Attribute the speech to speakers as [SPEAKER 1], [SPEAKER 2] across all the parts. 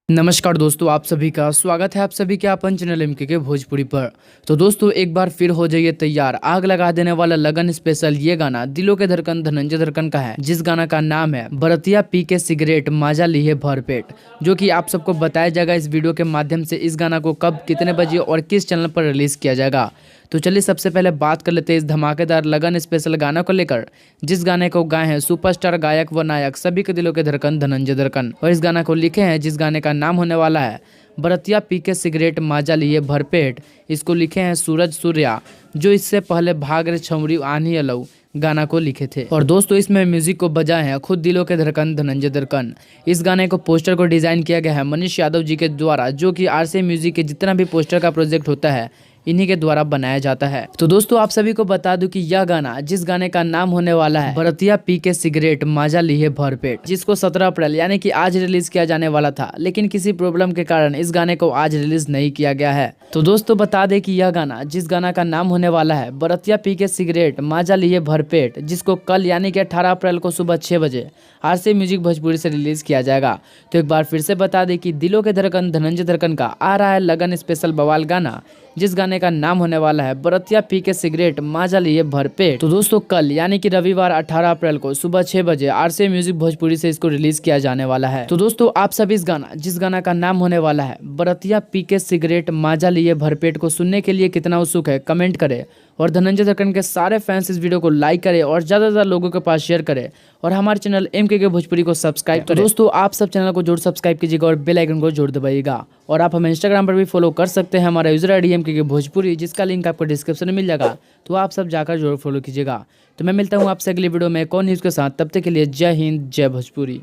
[SPEAKER 1] नमस्कार दोस्तों, आप सभी का स्वागत है आप सभी के अपन चैनल एमके के भोजपुरी पर। तो दोस्तों एक बार फिर हो जाइए तैयार, आग लगा देने वाला लगन स्पेशल। ये गाना दिलों के धड़कन धनंजय धड़कन का है, जिस गाना का नाम है बरतिया पी के सिगरेट माजा लिए भरपेट, जो कि आप सबको बताया जाएगा इस वीडियो के माध्यम से इस गाना को कब, कितने बजे और किस चैनल पर रिलीज किया जाएगा। तो चलिए सबसे पहले बात कर लेते हैं इस धमाकेदार लगन स्पेशल गाना को लेकर, जिस गाने को गाए हैं सुपरस्टार गायक व नायक सभी के दिलों के धड़कन धनंजय धड़कन, और इस गाना को लिखे हैं, जिस गाने का नाम होने वाला है बरतिया पी के सिगरेट माजा लिए भरपेट। इसको लिखे हैं सूरज सूर्या, जो इससे पहले भाग रे छमरी आनी अलऊ गाना को लिखे थे। और दोस्तों इसमें म्यूजिक को बजाए हैं खुद दिलों के धड़कन धनंजय धड़कन। इस गाने को पोस्टर को डिजाइन किया गया है मनीष यादव जी के द्वारा, जो कि आरसी म्यूजिक के जितना भी पोस्टर का प्रोजेक्ट होता है इन्हीं के द्वारा बनाया जाता है। तो दोस्तों आप सभी को बता दूं कि यह गाना, जिस गाने का नाम होने वाला है बरतिया पी के सिगरेट माजा लिए भरपेट, जिसको 17 अप्रैल यानी कि आज रिलीज किया जाने वाला था, लेकिन किसी प्रॉब्लम के कारण इस गाने को आज रिलीज नहीं किया गया है। तो दोस्तों बता दें कि यह गाना, जिस गाना का नाम होने वाला है बरतिया पी के सिगरेट माजा लिए भरपेट, जिसको कल यानी कि 18 अप्रैल को सुबह 6 बजे आरसी म्यूजिक भोजपुरी से रिलीज किया जाएगा। तो एक बार फिर से बता दें कि दिलों के धड़कन धनंजय धड़कन का आ रहा है लगन स्पेशल बवाल गाना, जिस गाने का नाम होने वाला है बरतिया पी के सिगरेट माजा लिए भरपेट। तो दोस्तों कल यानी कि रविवार 18 अप्रैल को सुबह 6 बजे आरसी म्यूजिक भोजपुरी से इसको रिलीज किया जाने वाला है। तो दोस्तों आप सभी इस गाना, जिस गाना का नाम होने वाला है बरतिया पी के सिगरेट माजा लिए भरपेट को सुनने के लिए कितना उत्सुक है कमेंट करें, और धनंजय धड़कन के सारे फैंस इस वीडियो को लाइक करें और ज़्यादा से ज़्यादा लोगों के पास शेयर करें, और हमारे चैनल एमके भोजपुरी को सब्सक्राइब करें। दोस्तों आप सब चैनल को जरूर सब्सक्राइब कीजिएगा और बेल आइकन को जरूर दबाइएगा, और आप हमें इंस्टाग्राम पर भी फॉलो कर सकते हैं, हमारा यूजर आईडी एमके भोजपुरी, जिसका लिंक आपको डिस्क्रिप्शन में मिल जाएगा। तो आप सब जाकर जरूर फॉलो कीजिएगा। तो मैं मिलता हूँ आपसे अगली वीडियो में कौन न्यूज़ के साथ, तब तक के लिए जय हिंद जय भोजपुरी।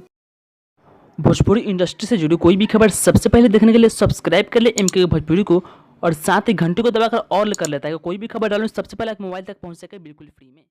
[SPEAKER 2] भोजपुरी इंडस्ट्री से जुड़ी कोई भी खबर सबसे पहले देखने के लिए सब्सक्राइब कर ले एमके भोजपुरी को, और साथ ही घंटे को दबाकर ऑल कर लेता है, कोई भी खबर डालूं सबसे पहले आप मोबाइल तक पहुंच सके बिल्कुल फ्री में।